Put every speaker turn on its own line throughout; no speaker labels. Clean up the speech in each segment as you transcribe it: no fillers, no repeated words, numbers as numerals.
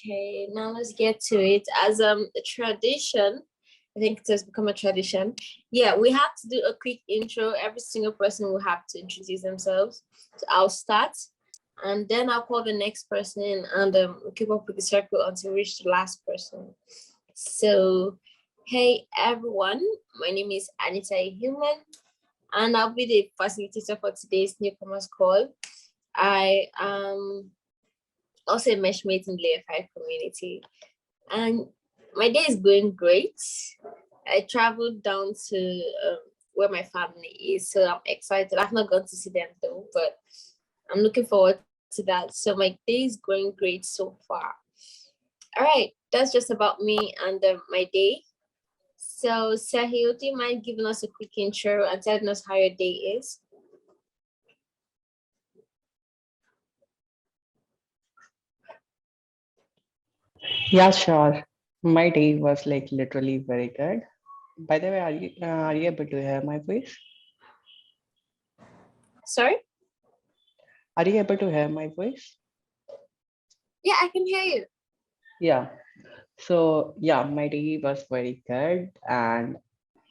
Okay, now let's get to it. As a tradition, I think it has become a tradition. Yeah, we have to do a quick intro. Every single person will have to introduce themselves. So I'll start, and then I'll call the next person in, and keep up with the circle until we reach the last person. So, hey everyone, my name is Anita Human, and I'll be the facilitator for today's newcomers call. I am also a meshmate in the Layer5 community, and my day is going great. I traveled down to where my family is, so I'm excited. I've not gone to see them though, but I'm looking forward to that. So my day is going great so far. All right, that's just about me and my day. So Sahil, do you mind giving us a quick intro and telling us how your day is?
Yeah, sure. My day was like literally very good. By the way, are you able to hear my voice?
Sorry?
Are you able to hear my voice?
Yeah, I can hear you.
Yeah. So yeah, my day was very good, and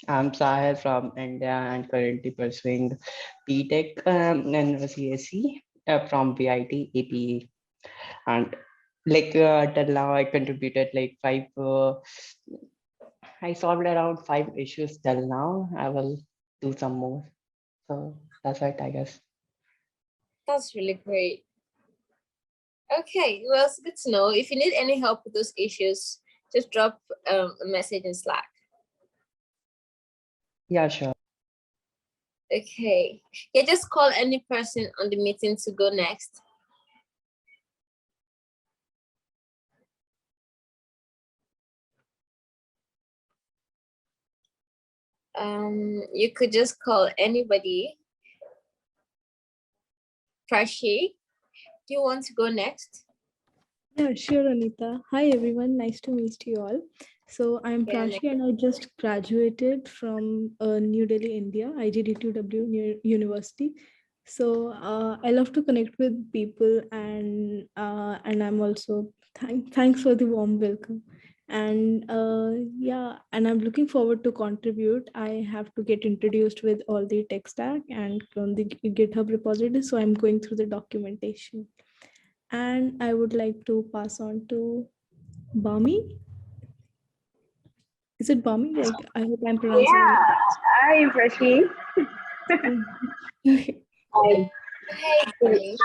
I'm Sahil from India and currently pursuing BTech and CSE from VIT APA. And till now, I contributed like five. I solved around 5 issues till now. I will do some more. So that's right, I guess.
That's really great. Okay, well, it's good to know. If you need any help with those issues, just drop a message in Slack.
Yeah, sure.
Okay. Yeah, just call any person on the meeting to go next. You could just call anybody. Prashi, do you want to go next?
Yeah, sure, Anita. Hi, everyone. Nice to meet you all. So I'm
Yeah,
Prashi, and I just graduated from New Delhi, India, IGDTW University. So I love to connect with people, and I'm also thanks for the warm welcome. And yeah, and I'm looking forward to contribute. I have to get introduced with all the tech stack and on the GitHub repository. So I'm going through the documentation. And I would like to pass on to Bami. Is it Bami? Like, I hope I'm pronouncing it.
Yeah, hi, Prashi.
Okay.
Hi.
hey, Bami.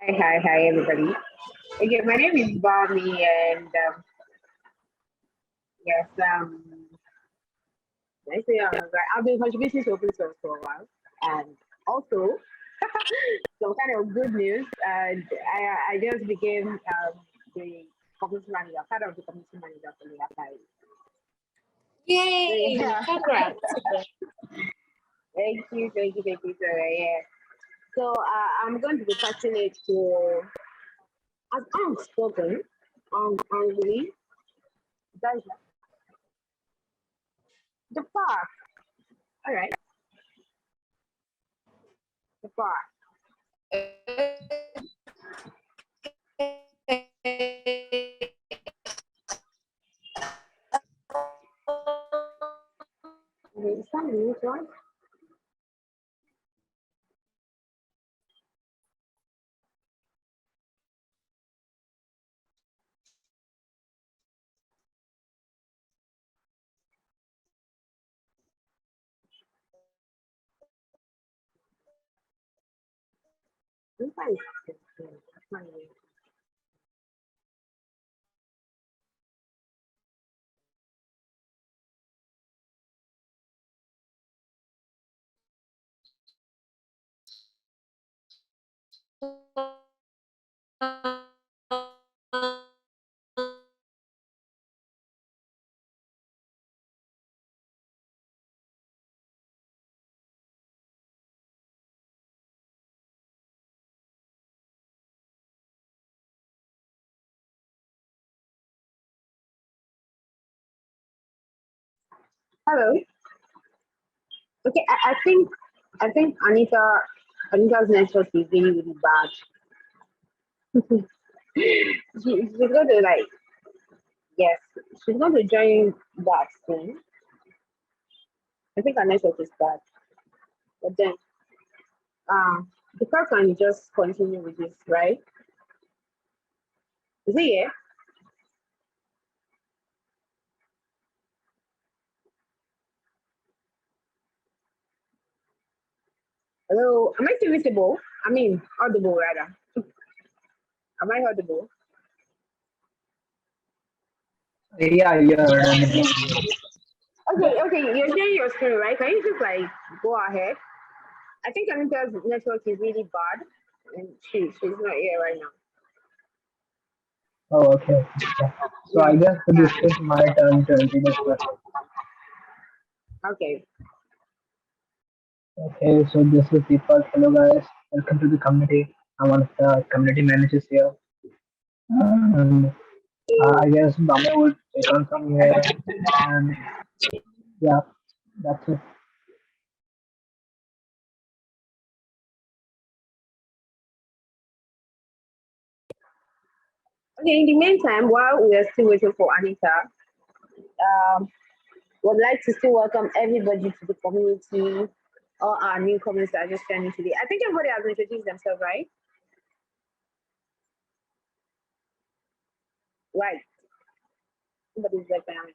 Hi, everybody. Okay, my name is Bami, and yes, I say I've been contributing to open source for a while, and also some kind of good news. And I just became the community manager, part of the community manager for Layer5.
Yay!
Yeah.
Congrats.
Thank you. So yeah. So I'm going to be passing it to as unspoken, unruly, that's the park. All right, the park. Okay, is that news one? I'm fine. Hello. Okay, I think Anita's network is really bad. she's going to like, yes, she's going to join that soon. I think our network is bad. But then, the car can just continue with this, right? Is it here? Hello, am I still visible? I mean, audible rather. Am I audible?
Yeah, you're audible.
Okay, you're sharing your screen, right? Can you just like go ahead? I think Anita's network is really bad, and she's not here right now.
Oh, okay. Yeah. So I guess this is my turn to introduce myself.
Okay.
Okay, so this is Deepak. Hello guys, welcome to the community. I'm one of the community managers here. And I guess Bame would take on from here. And yeah, that's it.
Okay, in the meantime, while we are still waiting for Anita, would like to still welcome everybody to the community, all our newcomers that are just joining today. I think everybody has introduced themselves, right? Right. Somebody's like that.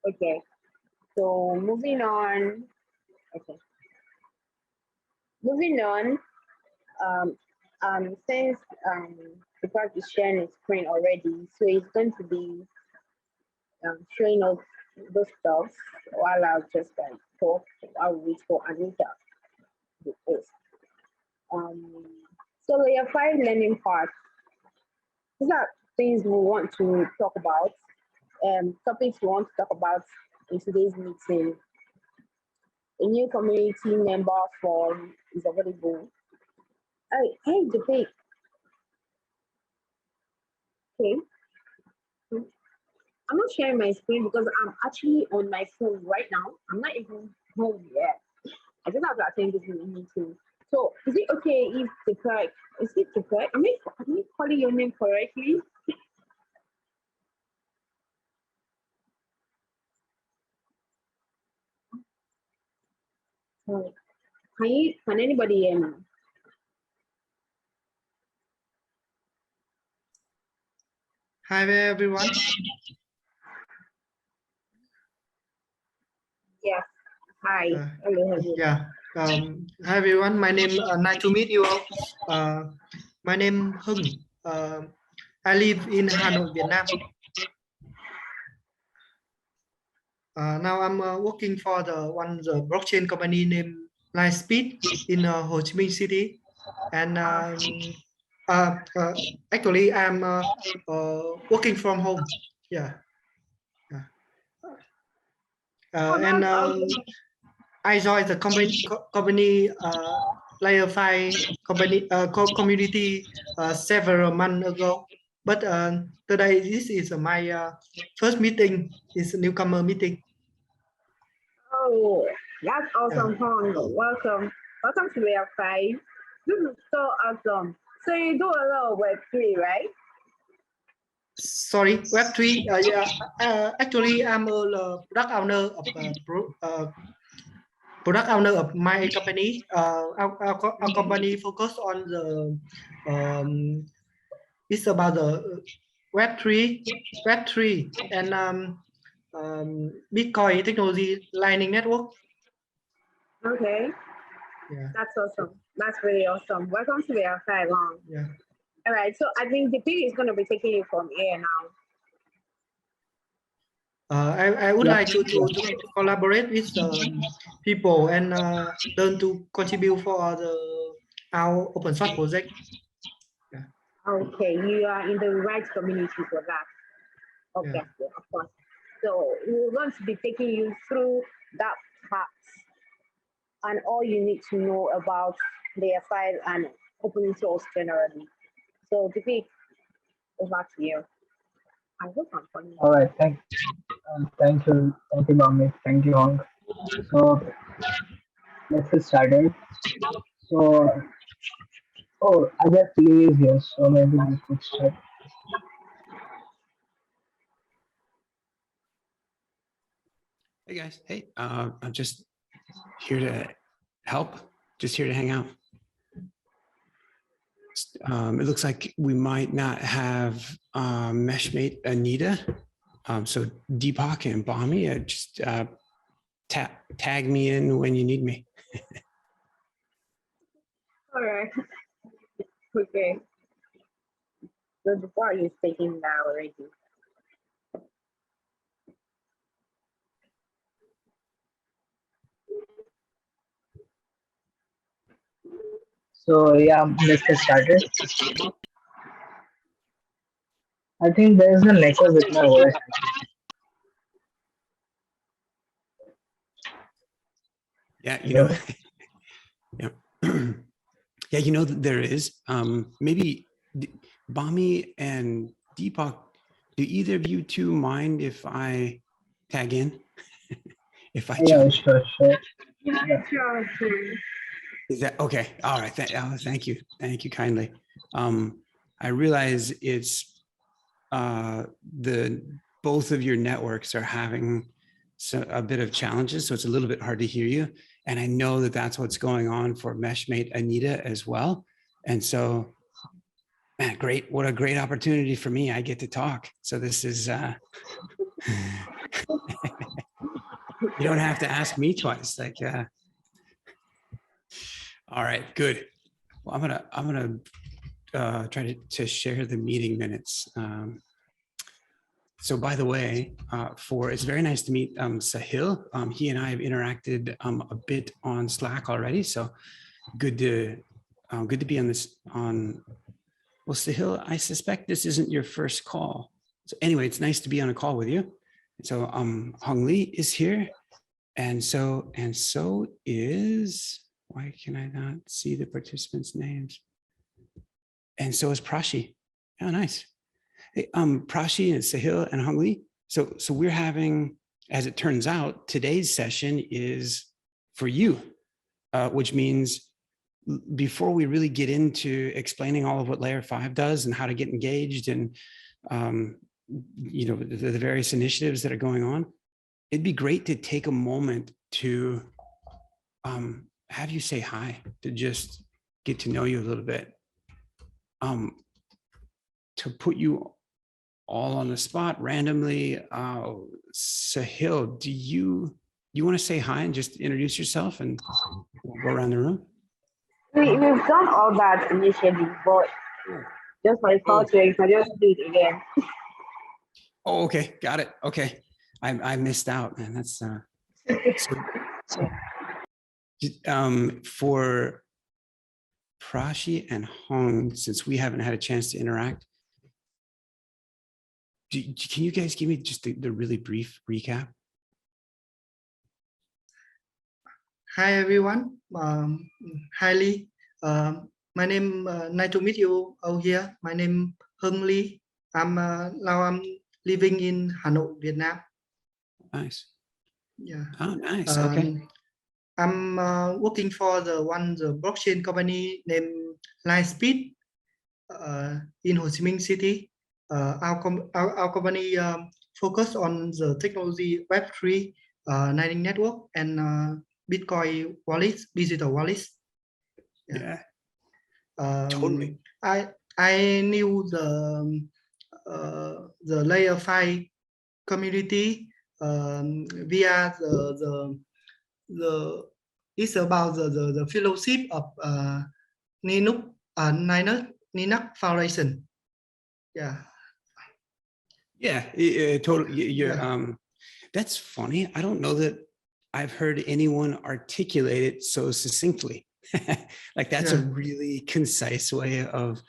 Okay. So moving on. Okay. Moving on. Since the part is sharing its screen already, so it's going to be showing us those stuff while I'll just like talk. I'll wait for Anita to post. So Layer 5 learning part. These are things we want to talk about. Topics we want to talk about in today's meeting. A new community member form is available. Hey, debate. Okay. I'm not sharing my screen because I'm actually on my phone right now. I'm not even home yet. I just have to attend this meeting. So is it okay if the correct, is it the correct? Am I calling your name correctly? Can anybody hear me?
Hi there, everyone.
Yeah. Hi. Hello.
Yeah. Hi everyone. My name. Nice to meet you all. My name Hưng. I live in Hanoi, Vietnam. Now I'm working for the blockchain company named Lightspeed in Ho Chi Minh City, and actually I'm working from home. Yeah. And I joined the company Layer5 company community several months ago. But today this is my first meeting. It's a newcomer meeting.
Oh, that's awesome, Hong. Welcome. Welcome to Layer 5. This is so awesome. So you do a lot of Web3, right?
Sorry, Web3. Yeah. Actually, I'm a product owner of my company. Our company focus on the it's about the Web3 and Bitcoin technology Lightning Network.
Okay.
Yeah.
That's awesome. That's really awesome. Welcome to Layer 5.
Yeah.
All right. So I think the P is going to be taking you from here now.
I would like to collaborate with people and learn to contribute for our open source project. Yeah.
Okay, you are in the right community for that. Okay, yeah, of course. So we're going to be taking you through that part and all you need to know about Layer 5 and open source generally. So Deepik, over to you. I hope I'm funny.
All right, thank you, Bame. Thank you, Hong. So let's get started. So Oh, I guess Lee is here, so maybe we could start.
Hey guys, hey, I'm just here to help, just here to hang out. It looks like we might not have meshmate Anita. So Deepak and Bami, just tag me in when you need me.
All right. Okay. So before you speaking now already.
So yeah, let's get started. I think there is an echo with my voice.
Yeah,
Hello?
yeah. Yeah, there is. Maybe Bami and Deepak, do either of you two mind if I tag in? If I
Yeah,
jump?
sure.
Yeah, sure.
Is that okay? All right. Thank you. Thank you kindly. I realize it's both of your networks are having a bit of challenges, so it's a little bit hard to hear you. And I know that that's what's going on for Meshmate Anita as well. And so, man, great! What a great opportunity for me. I get to talk. So this is. You don't have to ask me twice. Like, all right, good. Well, I'm gonna try to share the meeting minutes. So by the way, it's very nice to meet Sahil. He and I have interacted a bit on Slack already. So good to be on this well, Sahil, I suspect this isn't your first call. So anyway, it's nice to be on a call with you. So Hong Lee is here. And so is, why can I not see the participants' names? And so is Prashi. Oh, nice. Hey, Prashi and Sahil and Hong Lee. So we're having, as it turns out, today's session is for you, which means before we really get into explaining all of what Layer 5 does and how to get engaged and the various initiatives that are going on, it'd be great to take a moment to have you say hi, to just get to know you a little bit. To put you all on the spot randomly, Sahil, do you want to say hi and just introduce yourself and we'll go around the room?
We've done all that initially, but just for the culture, if I just do it again.
Oh, okay, got it. Okay, I missed out, man. That's for Prashi and Hong, since we haven't had a chance to interact. Can you guys give me just the really brief recap?
Hi everyone. Hi Lee. My name, nice to meet you all here. My name Hung Lee. Now I'm living in Hanoi, Vietnam.
Nice.
Yeah.
Oh, nice. Okay.
I'm working for the blockchain company named Layer5 in Ho Chi Minh City. Our company focus on the technology Web3, Lightning Network, and Bitcoin wallets, digital wallets.
Yeah. Totally.
I knew the Layer 5 community via it's about the fellowship of Linux Foundation. Yeah.
Yeah, totally. That's funny. I don't know that I've heard anyone articulate it so succinctly. Like that's a really concise way of,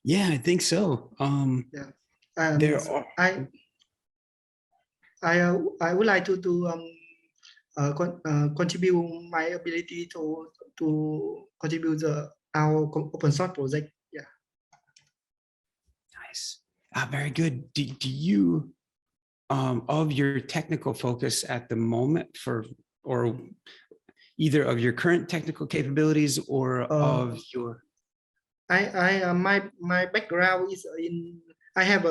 yeah, I think so. There are.
I would like to contribute my ability to contribute our open source project. Yeah.
Nice. Very good. Do you, of your technical focus at the moment or either of your current technical capabilities or of your,
My background is in, I have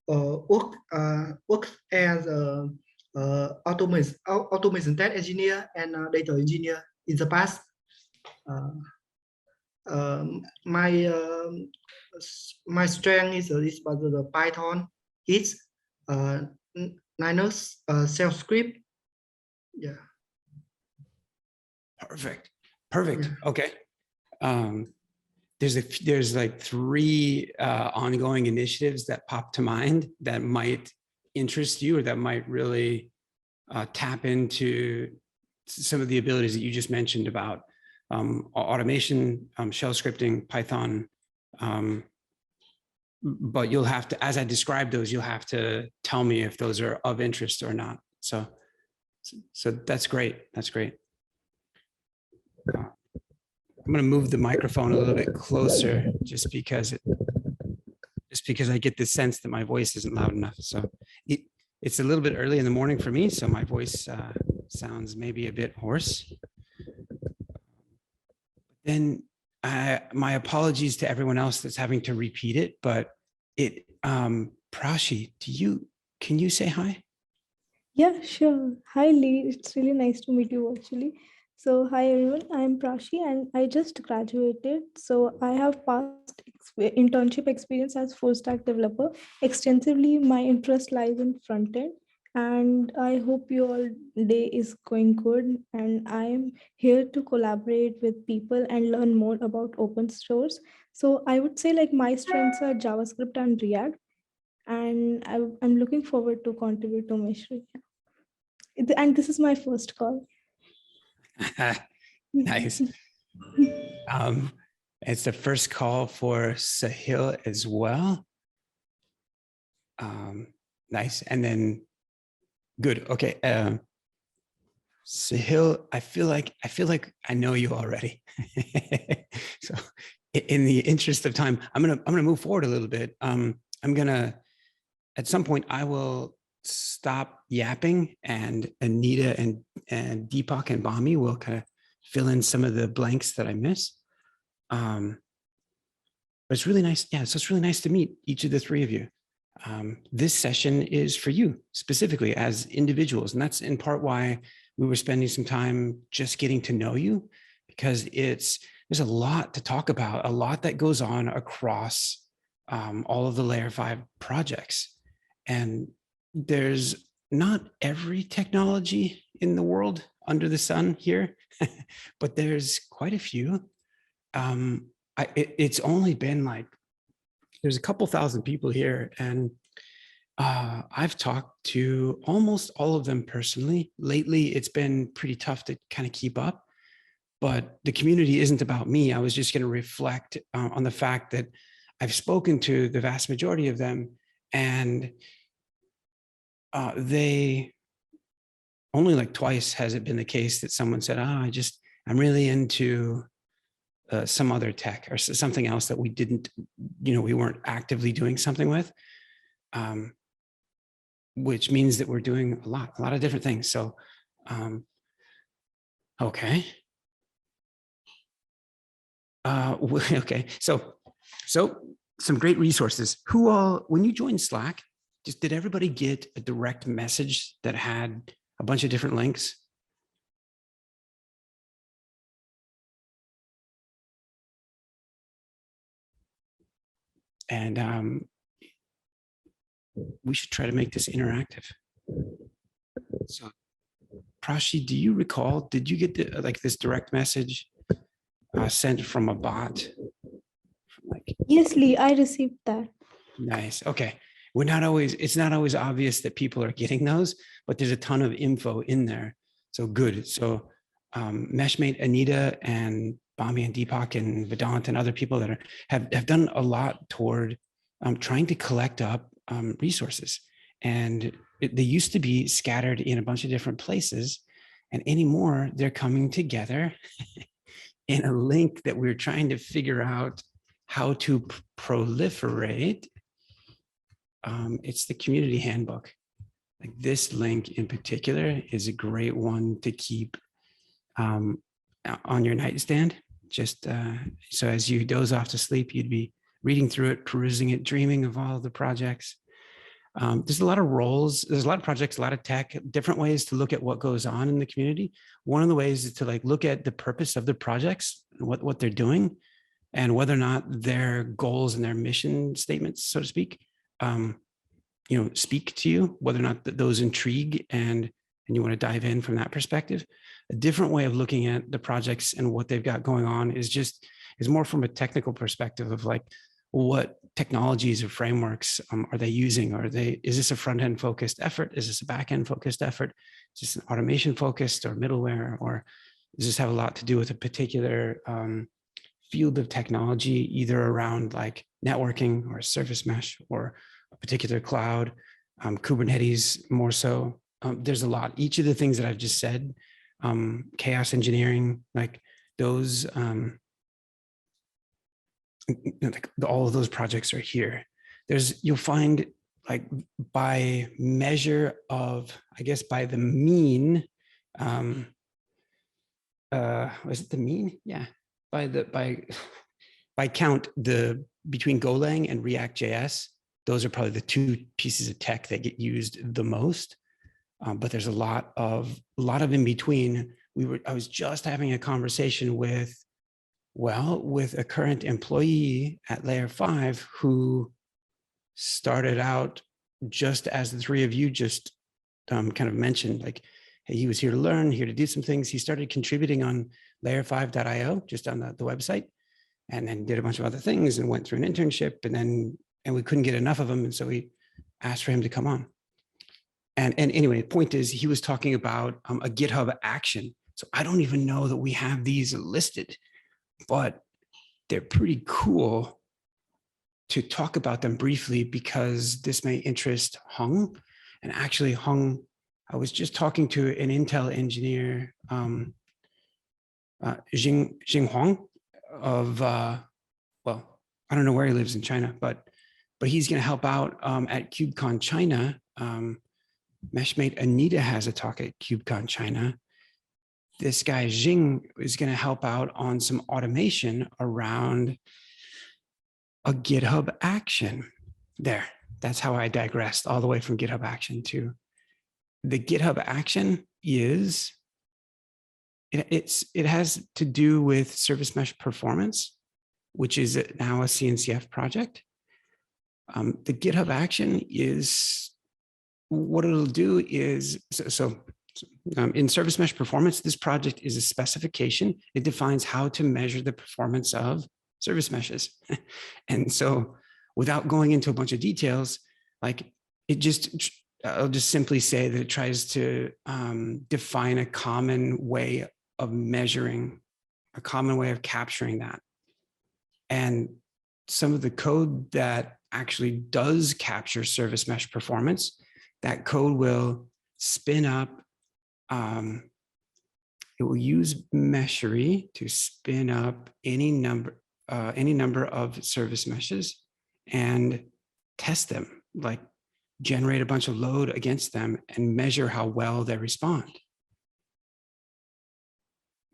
work as a automation test engineer and data engineer in the past. My my strength is about the Python, Git, Linux, shell script. Yeah.
Perfect. Perfect.
Yeah.
Okay. There's like 3 ongoing initiatives that pop to mind that might interest you or that might really tap into some of the abilities that you just mentioned about automation, shell scripting, Python. But you'll have to, as I describe those, you'll have to tell me if those are of interest or not. So that's great. That's great. I'm going to move the microphone a little bit closer just because I get the sense that my voice isn't loud enough. So it's a little bit early in the morning for me, so my voice sounds maybe a bit hoarse. Then my apologies to everyone else that's having to repeat it, but Prashi, can you say hi?
Yeah, sure. Hi, Lee. It's really nice to meet you actually. So, hi everyone. I'm Prashi and I just graduated. So, I have past internship experience as full stack developer. Extensively, my interest lies in front end. And I hope your day is going good. And I am here to collaborate with people and learn more about open source. So, I would say like my strengths are JavaScript and React. And I'm looking forward to contribute to Mishri. And this is my first call.
Nice. It's the first call for Sahil as well. Nice. And then good. Okay. Sahil, I feel like I know you already. So in the interest of time, I'm gonna move forward a little bit. At some point I will stop yapping and Anita and Deepak and Bami will kind of fill in some of the blanks that I miss. But it's really nice. Yeah, so it's really nice to meet each of the 3 of you. This session is for you specifically as individuals. And that's in part why we were spending some time just getting to know you, because there's a lot to talk about, a lot that goes on across all of the Layer 5 projects. And there's not every technology in the world under the sun here, but there's quite a few. It's only been like, there's a couple thousand people here, and I've talked to almost all of them personally. Lately, it's been pretty tough to kind of keep up, but the community isn't about me. I was just going to reflect on the fact that I've spoken to the vast majority of them, and they only like twice has it been the case that someone said, I'm really into some other tech or something else that we didn't, we weren't actively doing something with, which means that we're doing a lot of different things. So, okay. Okay. So some great resources. Who all, when you joined Slack, did everybody get a direct message that had a bunch of different links? And we should try to make this interactive. So, Prashi, do you recall, did you get like this direct message sent from a bot?
Yes, Lee, I received that.
Nice. Okay. It's not always obvious that people are getting those, but there's a ton of info in there. So good. So Meshmate, Anita, and Bami and Deepak and Vedant and other people that have done a lot toward trying to collect up resources. And they used to be scattered in a bunch of different places. And anymore, they're coming together in a link that we're trying to figure out how to proliferate. It's the Community Handbook. Like this link in particular is a great one to keep on your nightstand just so as you doze off to sleep, you'd be reading through it, perusing it, dreaming of all of the projects. There's a lot of roles, there's a lot of projects, a lot of tech, different ways to look at what goes on in the community. One of the ways is to like look at the purpose of the projects, what they're doing, and whether or not their goals and their mission statements, so to speak, speak to you, whether or not those intrigue and you want to dive in from that perspective. A different way of looking at the projects and what they've got going on is more from a technical perspective of like, what technologies or frameworks are they using? Is this a front-end focused effort? Is this a back-end focused effort? Is this an automation focused or middleware? Or does this have a lot to do with a particular field of technology, either around like networking or service mesh or a particular cloud, Kubernetes more so? There's a lot. Each of the things that I've just said, chaos engineering, like those, all of those projects are here. You'll find like by measure of, I guess by the mean, was it the mean? Yeah, by count, between Golang and React.js, those are probably the two pieces of tech that get used the most. But there's a lot of in between. I was just having a conversation with a current employee at Layer5 who started out just as the three of you just kind of mentioned, like, hey, he was here to learn, here to do some things. He started contributing on layer5.io, just on the website, and then did a bunch of other things and went through an internship, and we couldn't get enough of him. And so we asked for him to come on. And anyway, the point is, he was talking about a GitHub action. So I don't even know that we have these listed, but they're pretty cool to talk about them briefly because this may interest Hung. And actually, Hung, I was just talking to an Intel engineer, Jing Huang of, I don't know where he lives in China, but he's going to help out at KubeCon China. Meshmate Anita has a talk at KubeCon China. This guy Jing is going to help out on some automation around a GitHub action. There, that's how I digressed all the way from GitHub action to the GitHub action. It has to do with service mesh performance, which is now a CNCF project. The GitHub action is, what it'll do is, in service mesh performance, this project is a specification. It defines how to measure the performance of service meshes. And so without going into a bunch of details, like I'll just simply say that it tries to define a common way of measuring, a common way of capturing that. And some of the code that actually does capture service mesh performance, that code will spin up, it will use Meshery to spin up any number of service meshes and test them, like generate a bunch of load against them and measure how well they respond.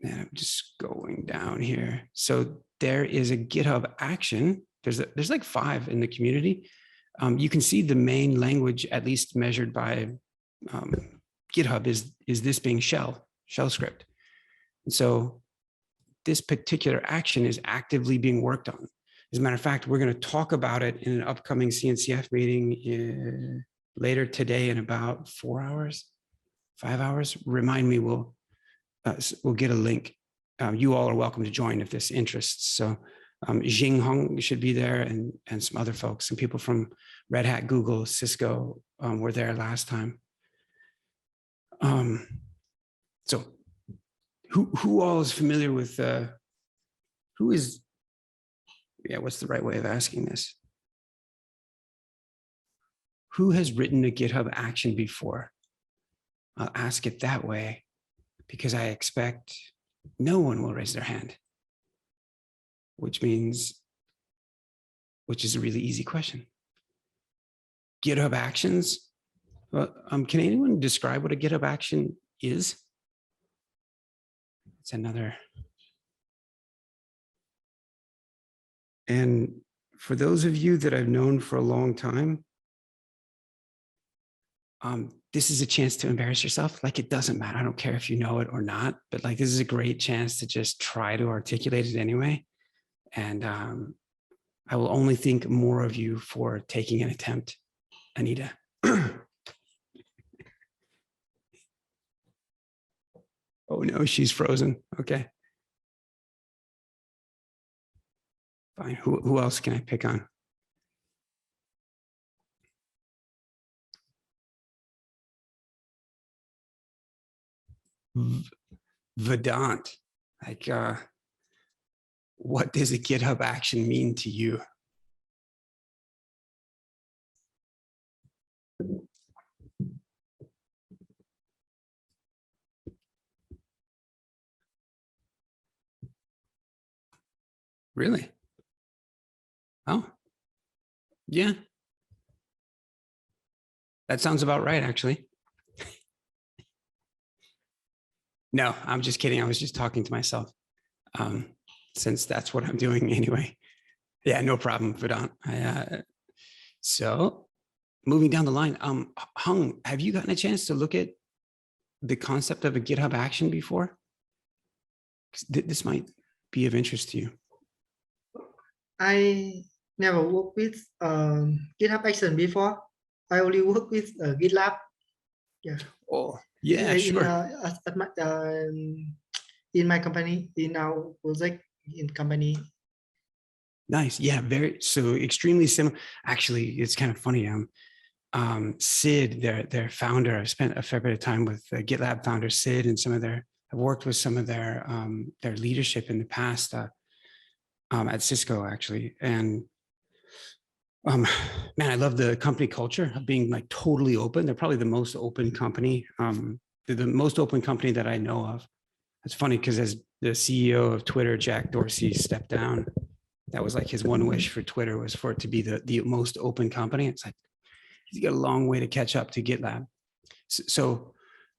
And I'm just going down here. So there is a GitHub action. There's like 5 in the community. You can see the main language, at least measured by GitHub, is this being shell script. And so this particular action is actively being worked on. As a matter of fact, we're going to talk about it in an upcoming CNCF meeting later today in about 4 hours, 5 hours. Remind me, we'll get a link. You all are welcome to join if this interests. So Jing Hong should be there, and some other folks, some people from Red Hat, Google, Cisco were there last time. So who all is familiar with, what's the right way of asking this? Who has written a GitHub action before? I'll ask it that way because I expect no one will raise their hand, which is a really easy question. GitHub actions. Well, can anyone describe what a GitHub action is? It's another. And for those of you that I've known for a long time, this is a chance to embarrass yourself. Like, it doesn't matter. I don't care if you know it or not, but like, this is a great chance to just try to articulate it anyway. And I will only think more of you for taking an attempt, Anita. Oh no, she's frozen. Okay. Fine. Who else can I pick on? Vedant, like, what does a GitHub action mean to you? Really? Oh, yeah. That sounds about right, actually. No, I'm just kidding. I was just talking to myself, since that's what I'm doing anyway. Yeah, no problem, Vedant. So moving down the line, Hung, have you gotten a chance to look at the concept of a GitHub action before? This might be of interest to you.
I never worked with GitHub Action before. I only work with GitLab. Yeah.
Oh, yeah, sure.
In my company, in our project in company.
Nice. Yeah, so extremely similar. Actually, it's kind of funny. Sid, their founder, I've spent a fair bit of time with GitLab founder Sid and I've worked with some of their leadership in the past at Cisco, actually. And man, I love the company culture of being like totally open. They're probably the most open company. They're the most open company that I know of. It's funny because as the CEO of Twitter, Jack Dorsey, stepped down, that was like his one wish for Twitter, was for it to be the most open company. It's like, he's got a long way to catch up to GitLab. So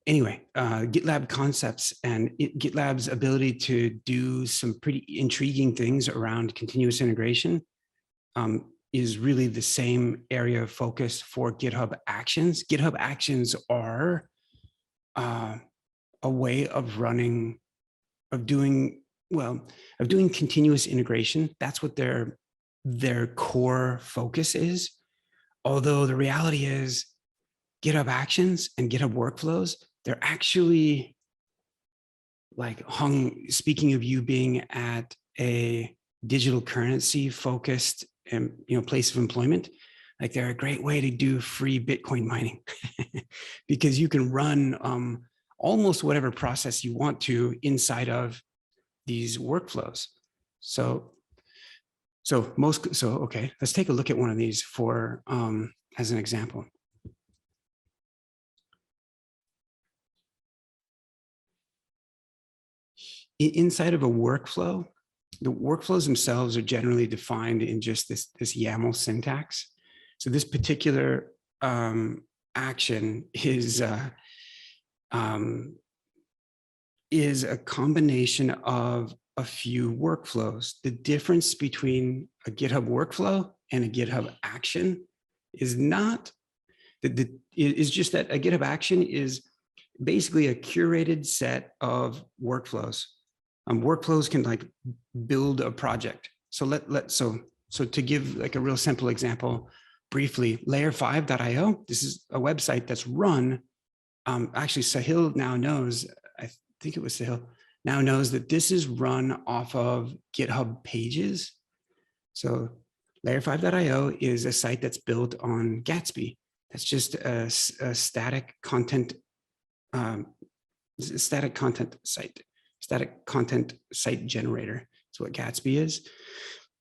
anyway, GitLab concepts and GitLab's ability to do some pretty intriguing things around continuous integration is really the same area of focus for GitHub Actions. GitHub Actions are a way of doing continuous integration. That's what their core focus is. Although the reality is GitHub Actions and GitHub Workflows, they're actually, like, Hung, speaking of you being at a digital currency focused place of employment, like, they're a great way to do free Bitcoin mining because you can run almost whatever process you want to inside of these workflows. Okay, let's take a look at one of these for as an example. Inside of a workflow, the workflows themselves are generally defined in just this YAML syntax. So this particular action is a combination of a few workflows. The difference between a GitHub workflow and a GitHub action is not is just that a GitHub action is basically a curated set of workflows. Workflows can, like, build a project. So so to give, like, a real simple example briefly, Layer5.io, this is a website that's run. Actually, Sahil now knows, I think it was Sahil, now knows that this is run off of GitHub pages. So Layer5.io is a site that's built on Gatsby. That's just a static content site generator. That's what Gatsby is.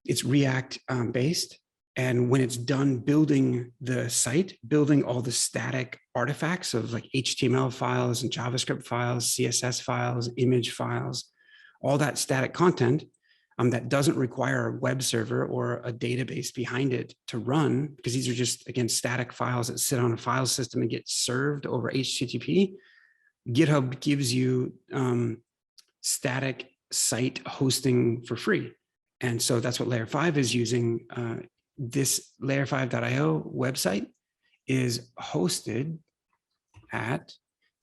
It's React based. And when it's done building the site, building all the static artifacts of, like, HTML files and JavaScript files, CSS files, image files, all that static content that doesn't require a web server or a database behind it to run, because these are just, again, static files that sit on a file system and get served over HTTP. GitHub gives you static site hosting for free. And so that's what Layer 5 is using. This layer5.io website is hosted at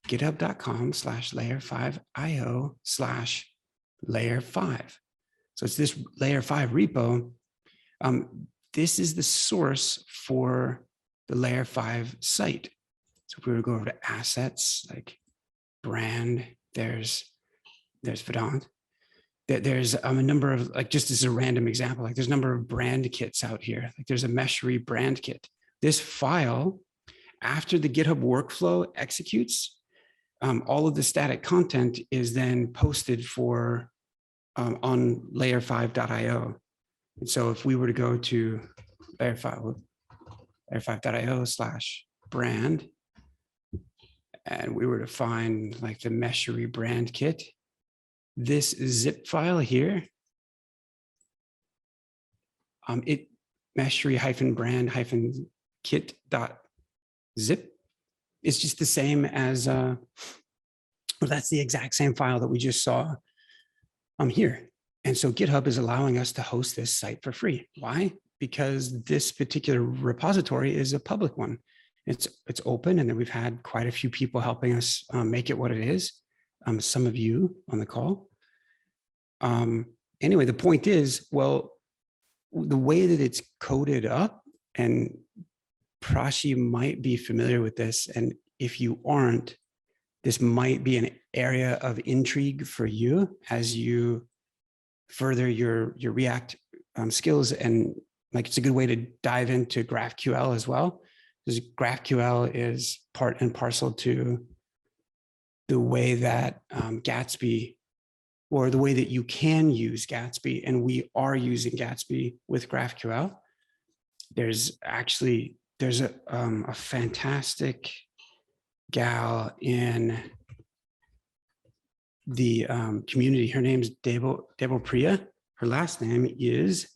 github.com/layer5io/layer5. So it's this Layer 5 repo. This is the source for the Layer 5 site. So if we were to go over to assets, like brand, there's Vedant. There's a number of, like, just as a random example, like there's a number of brand kits out here. Like there's a Meshery brand kit. This file, after the GitHub workflow executes, all of the static content is then posted for on layer5.io. And so if we were to go to layer5.io/brand, and we were to find like the Meshery brand kit, this zip file here, it meshery-brand-kit.zip is just the same as, well, that's the exact same file that we just saw here. And so GitHub is allowing us to host this site for free. Why? Because this particular repository is a public one. It's open, and then we've had quite a few people helping us make it what it is. Some of you on the call. Anyway, the point is, well, the way that it's coded up, and Prashi might be familiar with this, and if you aren't, this might be an area of intrigue for you as you further your React skills, and like it's a good way to dive into GraphQL as well, because GraphQL is part and parcel to the way that Gatsby, or the way that you can use Gatsby, and we are using Gatsby with GraphQL. There's a fantastic gal in the community. Her name's Debo Priya. Her last name is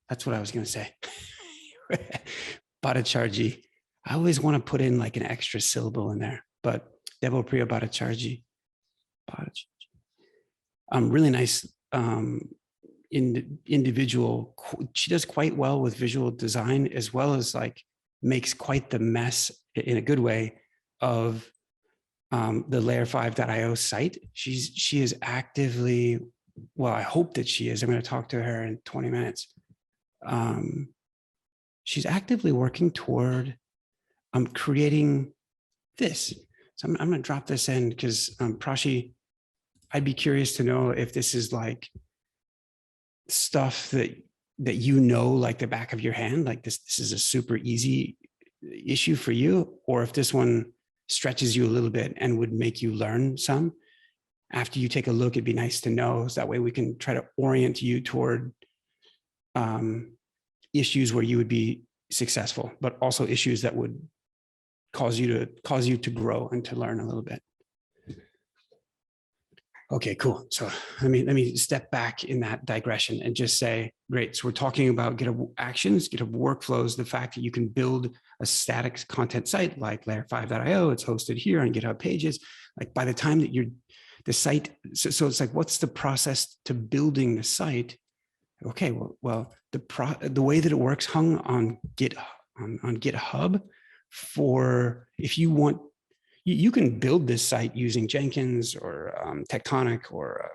that's what I was going to say. Bhattacharjee. I always want to put in like an extra syllable in there, but Debo Priya Bhattacharjee. Really nice individual. She does quite well with visual design, as well as like makes quite the mess in a good way of the layer5.io site. She is actively, well, I hope that she is. I'm going to talk to her in 20 minutes. She's actively working toward creating this. So I'm going to drop this in because Prashi, I'd be curious to know if this is like stuff that you know like the back of your hand, like this is a super easy issue for you, or if this one stretches you a little bit and would make you learn some. After you take a look, it'd be nice to know, so that way we can try to orient you toward issues where you would be successful, but also issues that would cause you to grow and to learn a little bit. Okay, cool. So let me step back in that digression and just say, great. So we're talking about GitHub Actions, GitHub Workflows, the fact that you can build a static content site like layer5.io. It's hosted here on GitHub Pages. Like by the time that the site, so it's like, what's the process to building the site? Okay, well, the way that it works hung on GitHub for, if you want, you can build this site using Jenkins or Tectonic or,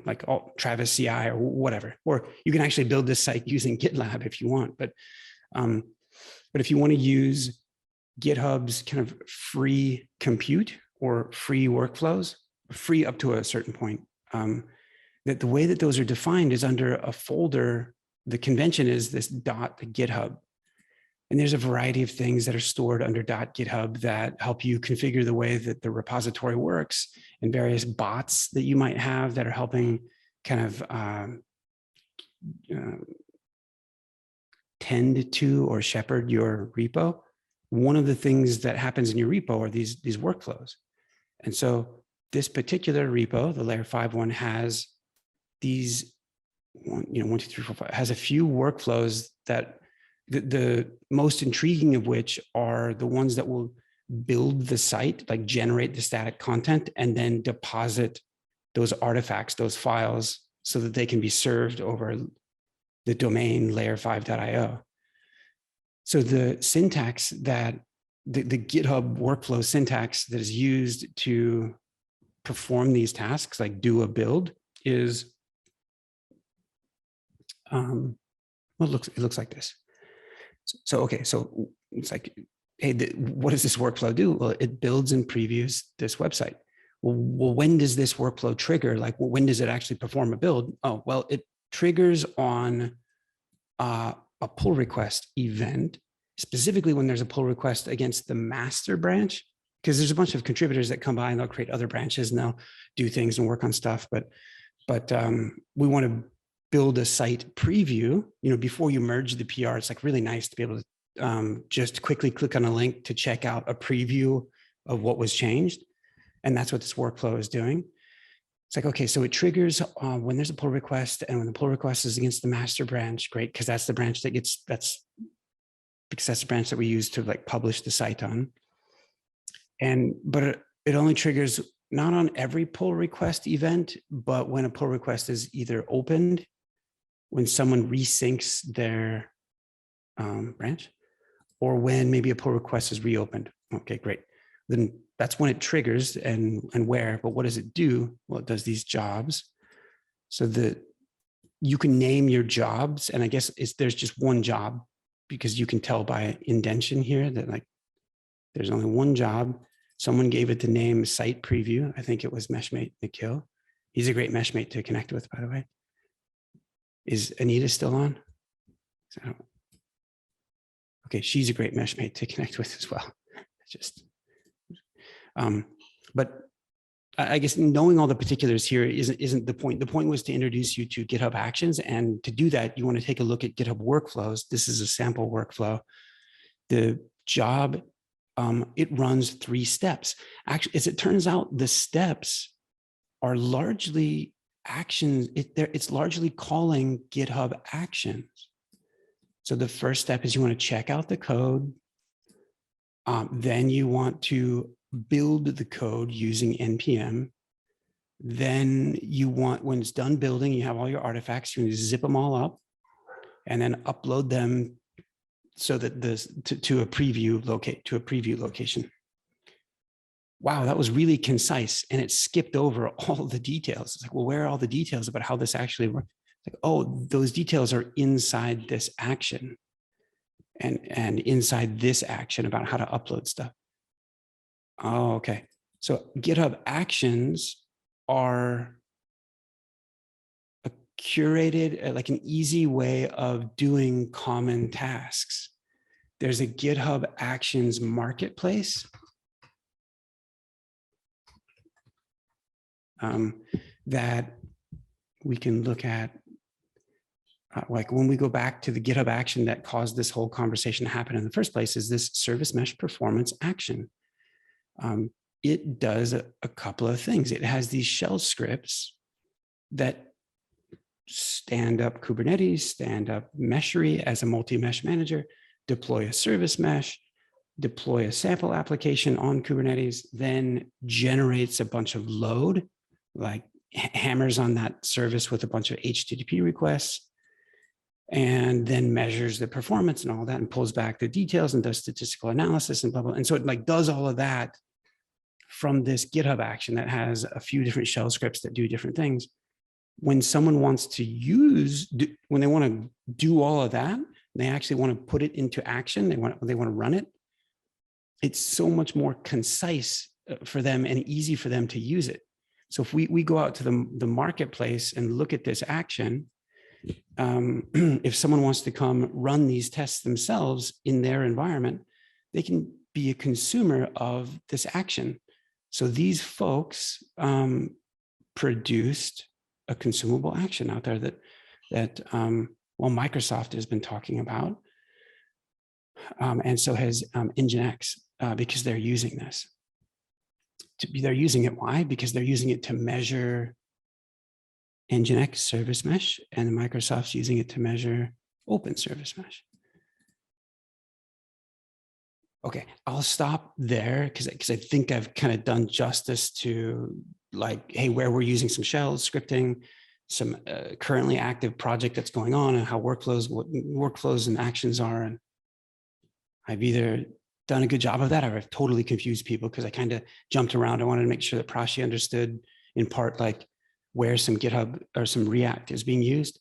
like Travis CI or whatever, or you can actually build this site using GitLab if you want. But if you want to use GitHub's kind of free compute or free workflows, free up to a certain point, that the way that those are defined is under a folder. The convention is this .github. And there's a variety of things that are stored under .github that help you configure the way that the repository works, and various bots that you might have that are helping kind of tend to or shepherd your repo. One of the things that happens in your repo are these workflows. And so this particular repo, the Layer 5 one, has these 1, 2, 3, 4, 5, has a few workflows that the most intriguing of which are the ones that will build the site, like generate the static content, and then deposit those artifacts, those files, so that they can be served over the domain layer5.io. So the syntax that the GitHub workflow syntax that is used to perform these tasks, like do a build, is well, it looks like this. So okay, so it's like, hey, what does this workflow do? Well, it builds and previews this website. Well, when does this workflow trigger? Like, well, when does it actually perform a build? Oh, well, it triggers on a pull request event, specifically when there's a pull request against the master branch, because there's a bunch of contributors that come by and they'll create other branches and they'll do things and work on stuff. But we want to build a site preview, before you merge the PR. It's like really nice to be able to just quickly click on a link to check out a preview of what was changed. And that's what this workflow is doing. It's like, okay, so it triggers when there's a pull request, and when the pull request is against the master branch, great, because that's the branch that that's the branch that we use to like publish the site on. But it only triggers not on every pull request event, but when a pull request is either opened, when someone resyncs their branch, or when maybe a pull request is reopened. Okay, great. Then that's when it triggers and where, but what does it do? Well, it does these jobs so that you can name your jobs. And I guess there's just one job, because you can tell by indentation here that like there's only one job. Someone gave it the name site preview. I think it was meshmate Nikhil. He's a great meshmate to connect with, by the way. Is Anita still on? Okay, she's a great meshmate to connect with as well. Just, but I guess knowing all the particulars here isn't the point. The point was to introduce you to GitHub Actions, and to do that, you want to take a look at GitHub Workflows. This is a sample workflow. The job, it runs 3 steps. Actually, as it turns out, the steps are largely actions. It's largely calling GitHub Actions. So the first step is you want to check out the code. Then you want to build the code using NPM. Then you want, when it's done building, you have all your artifacts, you zip them all up and then upload them so that to a preview location. Wow, that was really concise, and it skipped over all the details. It's like, well, where are all the details about how this actually works? Like, oh, those details are inside this action and inside this action about how to upload stuff. Oh, okay. So GitHub Actions are a curated, like an easy way of doing common tasks. There's a GitHub Actions marketplace that we can look at. Like when we go back to the GitHub action that caused this whole conversation to happen in the first place, is this service mesh performance action. It does a couple of things. It has these shell scripts that stand up Kubernetes, stand up Meshery as a multi-mesh manager, deploy a service mesh, deploy a sample application on Kubernetes, then generates a bunch of load, like hammers on that service with a bunch of HTTP requests, and then measures the performance and all that and pulls back the details and does statistical analysis and blah, blah. And so it like does all of that from this GitHub action that has a few different shell scripts that do different things. When someone wants to when they want to do all of that, they actually want to put it into action, they want to run it, it's so much more concise for them and easy for them to use it. So if we go out to the marketplace and look at this action, if someone wants to come run these tests themselves in their environment, they can be a consumer of this action. So these folks produced a consumable action out there that Microsoft has been talking about, and so has Nginx, because they're using this. They're using it. Why? Because they're using it to measure Nginx service mesh, and Microsoft's using it to measure open service mesh. Okay, I'll stop there because I think I've kind of done justice to like, hey, where we're using some shells, scripting, some currently active project that's going on, and how workflows, what workflows and actions are. And I've either done a good job of that or I've totally confused people because I kind of jumped around. I wanted to make sure that Prashi understood in part like where some GitHub or some React is being used.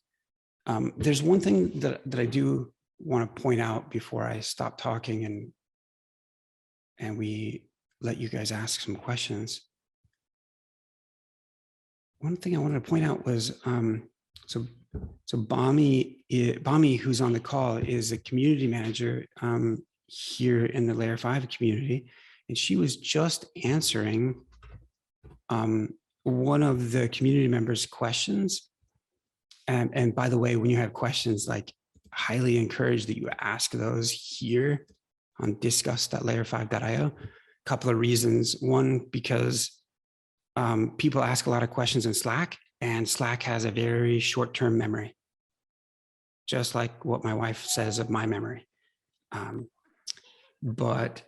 There's one thing that I do want to point out before I stop talking and we let you guys ask some questions. One thing I wanted to point out was, so Bami, who's on the call, is a community manager here in the Layer5 community, and she was just answering one of the community members' questions. And by the way, when you have questions, like, highly encourage that you ask those here on discuss.layer5.io. A couple of reasons. One, because people ask a lot of questions in Slack, and Slack has a very short-term memory, just like what my wife says of my memory. But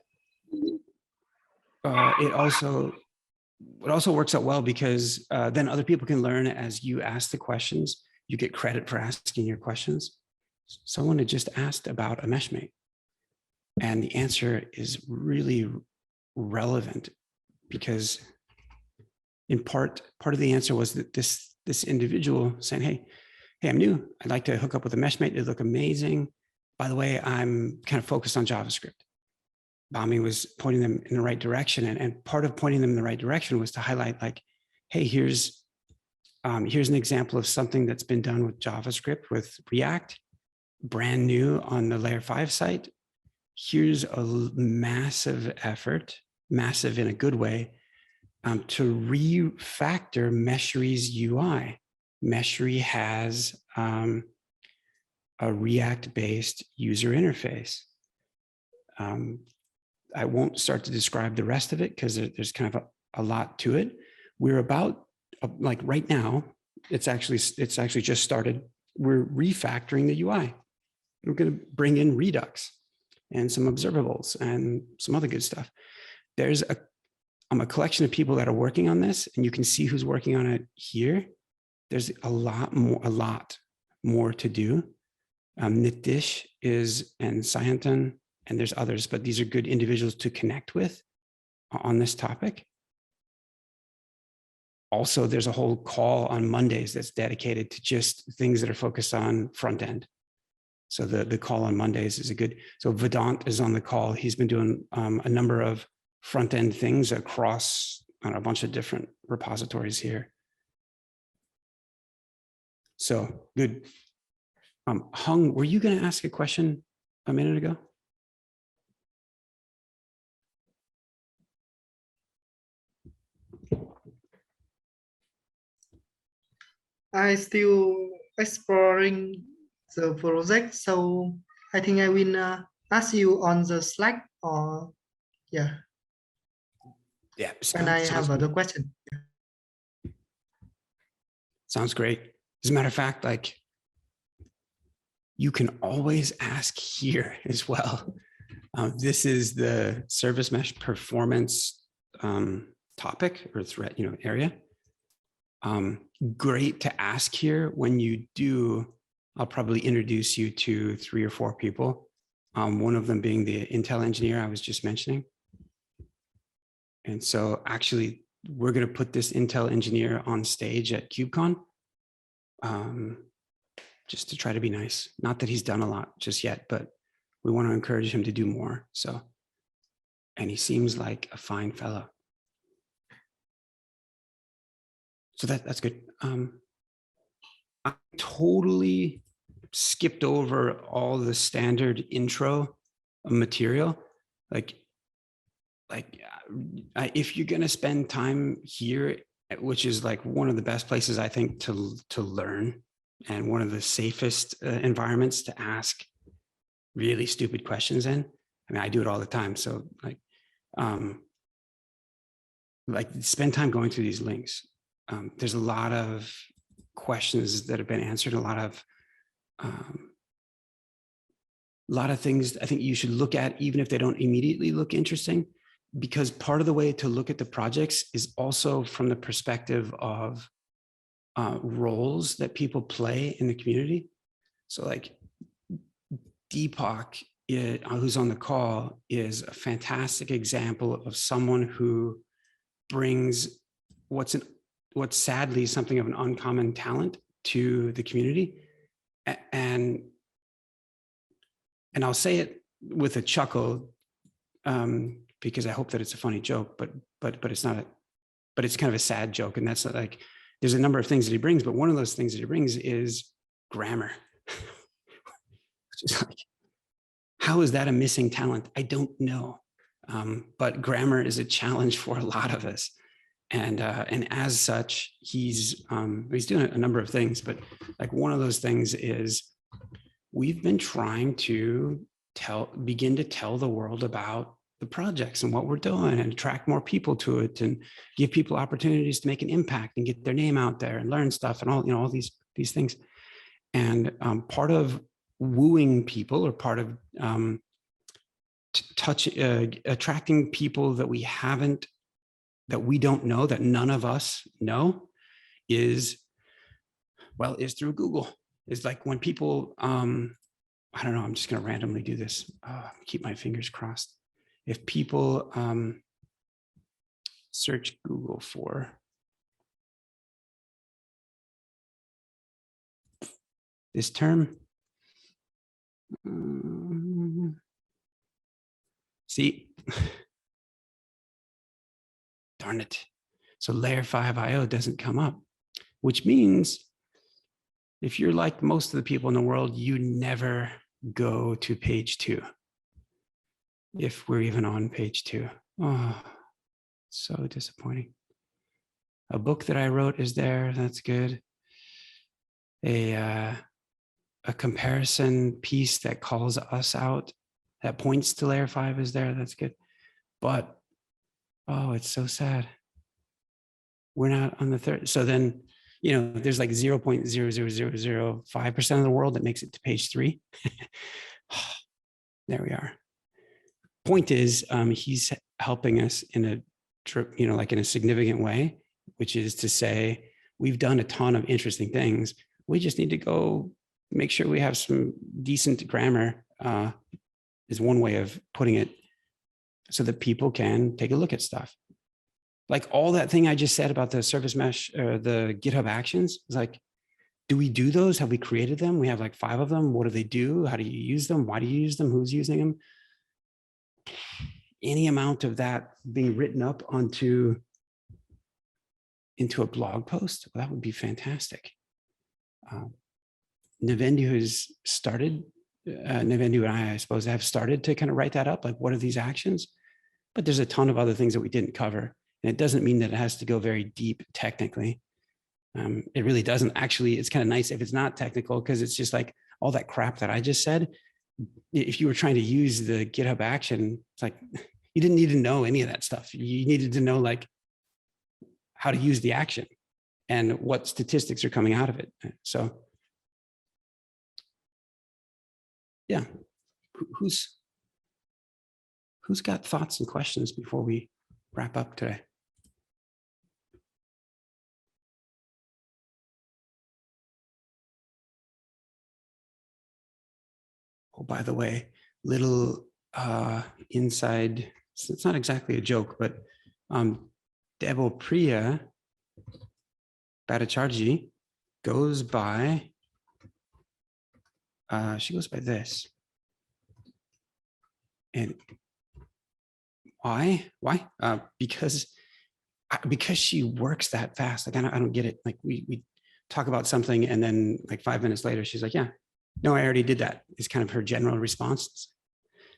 it also works out well because then other people can learn as you ask the questions. You get credit for asking your questions. Someone had just asked about a meshmate, and the answer is really relevant because in part of the answer was that this individual saying, hey, I'm new. I'd like to hook up with a meshmate. They look amazing. By the way, I'm kind of focused on JavaScript. Bami was pointing them in the right direction. And part of pointing them in the right direction was to highlight like, hey, here's an example of something that's been done with JavaScript, with React, brand new on the Layer5 site. Here's a massive effort, massive in a good way, to refactor Meshry's UI. Meshry has a React-based user interface. I won't start to describe the rest of it because there's kind of a lot to it. We're about, like right now, it's actually just started. We're refactoring the UI. We're going to bring in Redux and some observables and some other good stuff. There's a collection of people that are working on this, and you can see who's working on it here. There's a lot more to do. Nitish and Sayantan, and there's others, but these are good individuals to connect with on this topic. Also, there's a whole call on Mondays that's dedicated to just things that are focused on front end. So the call on Mondays is a good, so Vedant is on the call. He's been doing a number of front end things across a bunch of different repositories here. So good. Hung, were you going to ask a question a minute ago?
I still exploring the project, so I think I will ask you on the Slack or yeah.
Yeah.
And I have other question.
Sounds great. As a matter of fact, like you can always ask here as well. This is the service mesh performance topic or threat, area. Great to ask here. When you do, I'll probably introduce you to 3 or 4 people. One of them being the Intel engineer I was just mentioning. And so actually, we're going to put this Intel engineer on stage at KubeCon, just to try to be nice. Not that he's done a lot just yet, but we want to encourage him to do more. So, and he seems like a fine fellow. So that's good. I totally skipped over all the standard intro material. Like if you're going to spend time here, which is like one of the best places I think to learn and one of the safest environments to ask really stupid questions in. I mean, I do it all the time. So like spend time going through these links. There's a lot of questions that have been answered, a lot of lot of things I think you should look at, even if they don't immediately look interesting, because part of the way to look at the projects is also from the perspective of roles that people play in the community. So like Deepak, who's on the call, is a fantastic example of someone who brings what's sadly something of an uncommon talent to the community. And I'll say it with a chuckle, because I hope that it's a funny joke, but it's not, but it's kind of a sad joke. And that's like, there's a number of things that he brings, but one of those things that he brings is grammar. Which is like, how is that a missing talent? I don't know. But grammar is a challenge for a lot of us. And as such, he's doing a number of things, but like one of those things is we've been trying to begin to tell the world about the projects and what we're doing and attract more people to it and give people opportunities to make an impact and get their name out there and learn stuff and all, all these things. And part of wooing people, or part of attracting people that we don't know, that none of us know, is through Google. It's like when people, I don't know, I'm just going to randomly do this. Keep my fingers crossed. If people search Google for this term, see, darn it. So Layer5 IO doesn't come up, which means if you're like most of the people in the world, you never go to page 2. If we're even on page 2. Oh, so disappointing. A book that I wrote is there. That's good. A comparison piece that calls us out, that points to Layer5 is there. That's good. But, oh, it's so sad. We're not on the third. So then, there's like 0.00005% of the world that makes it to page 3. There we are. Point is, he's helping us in a like in a significant way, which is to say, we've done a ton of interesting things. We just need to go make sure we have some decent grammar, is one way of putting it, so that people can take a look at stuff. Like all that thing I just said about the service mesh or the GitHub actions, is like, do we do those? Have we created them? We have like 5 of them. What do they do? How do you use them? Why do you use them? Who's using them? Any amount of that being written up into a blog post, well, that would be fantastic. Navendu has started, Navendu and I suppose, have started to kind of write that up. Like, what are these actions? But there's a ton of other things that we didn't cover. And it doesn't mean that it has to go very deep technically. It really doesn't. Actually, it's kind of nice if it's not technical, because it's just like all that crap that I just said. If you were trying to use the GitHub action, it's like, you didn't need to know any of that stuff. You needed to know like how to use the action and what statistics are coming out of it. So yeah, who's got thoughts and questions before we wrap up today? Oh, by the way, little inside, so it's not exactly a joke, but Devopriya Bhattacharjee goes by, she goes by this. And why? Because she works that fast. Like, I don't get it. Like we talk about something and then like 5 minutes later, she's like, yeah, no, I already did that. It's kind of her general response.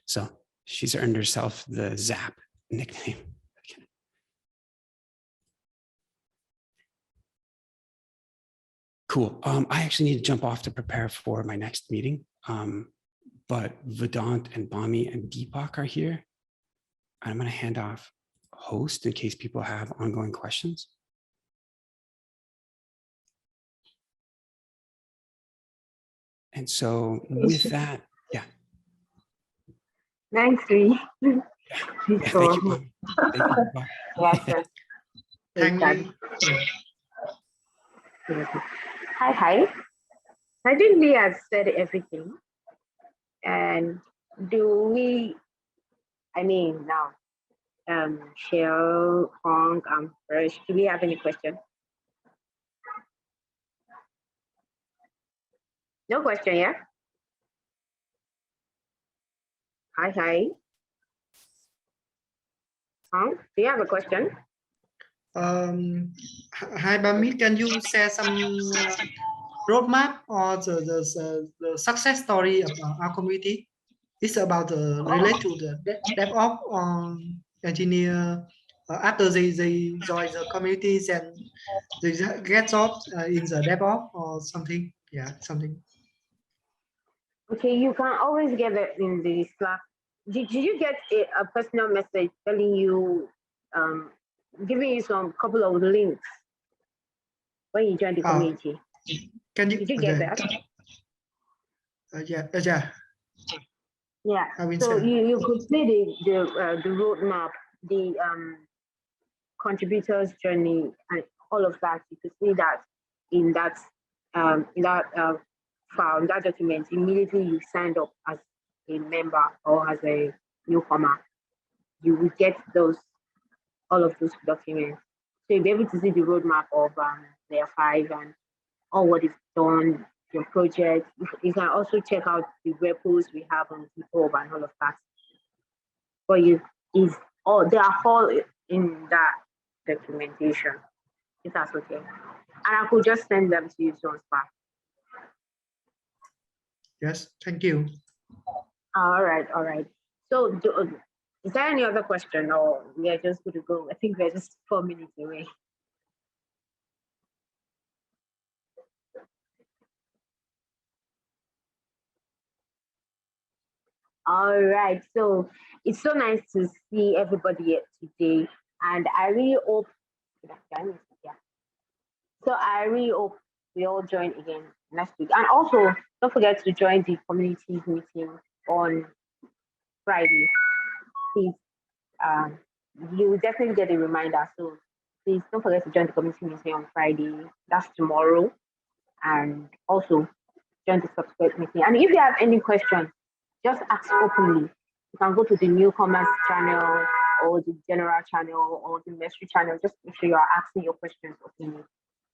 So she's earned herself the Zap nickname. Okay. Cool. I actually need to jump off to prepare for my next meeting. But Vedant and Bami and Deepak are here. I'm going to hand off host in case people have ongoing questions. And so with that, yeah.
Thanks, Lee.
Yeah, thank you. Bob. Thank you, Bob.
Yes, sir.
Thank you.
Hi. I think we have said everything. And do we, now, Shell, Hong, Fresh, do we have any questions? No question, yeah? Hi. Hong, do you have a question?
Hi, Bami, can you share some roadmap or the success story of our community? It's about relate to the DevOps engineer after they join the communities and they get jobs in the DevOps or something. Yeah, something.
Okay, you can always get it in the Slack. Did you get a personal message telling you, giving you some couple of links when you join the community?
Can you?
Did you get that?
Yeah.
Yeah. So you could see the roadmap, the contributors journey, and all of that. You could see that in that file, in that document. Immediately you signed up as a member or as a newcomer, you will get all of those documents. So you'll be able to see the roadmap of Layer5 and all what is done, your project. You can also check out the repos we have on Github and all of that. But they are all in that documentation, if that's okay. And I could just send them to you on Slack.
Yes, thank you.
All right. So is there any other question, or we are just going to go? I think we're just 4 minutes away. All right, so it's so nice to see everybody today, and I really hope, so I really hope we all join again next week. And also, don't forget to join the community meeting on Friday. Please, you will definitely get a reminder. So please don't forget to join the community meeting on Friday. That's tomorrow. And also join the subscribe meeting. And if you have any questions, just ask openly. You can go to the newcomers channel or the general channel or the mastery channel. Just make sure you are asking your questions openly,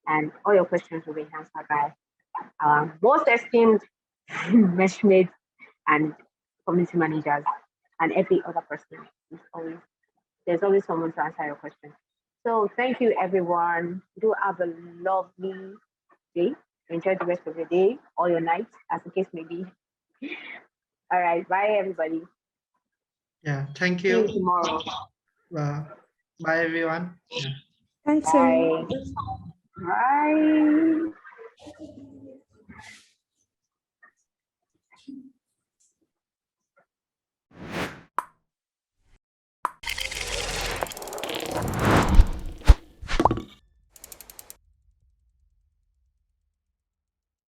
and all your questions will be answered by most esteemed meshmates and community managers and every other person. There's always someone to answer your questions. So thank you, everyone. Do have a lovely day. Enjoy the rest of your day or your night, as the case may be. All right, bye, everybody.
Yeah, thank you.
See you tomorrow.
Bye, everyone. Yeah.
Thanks,
Bye.
everyone.
Bye.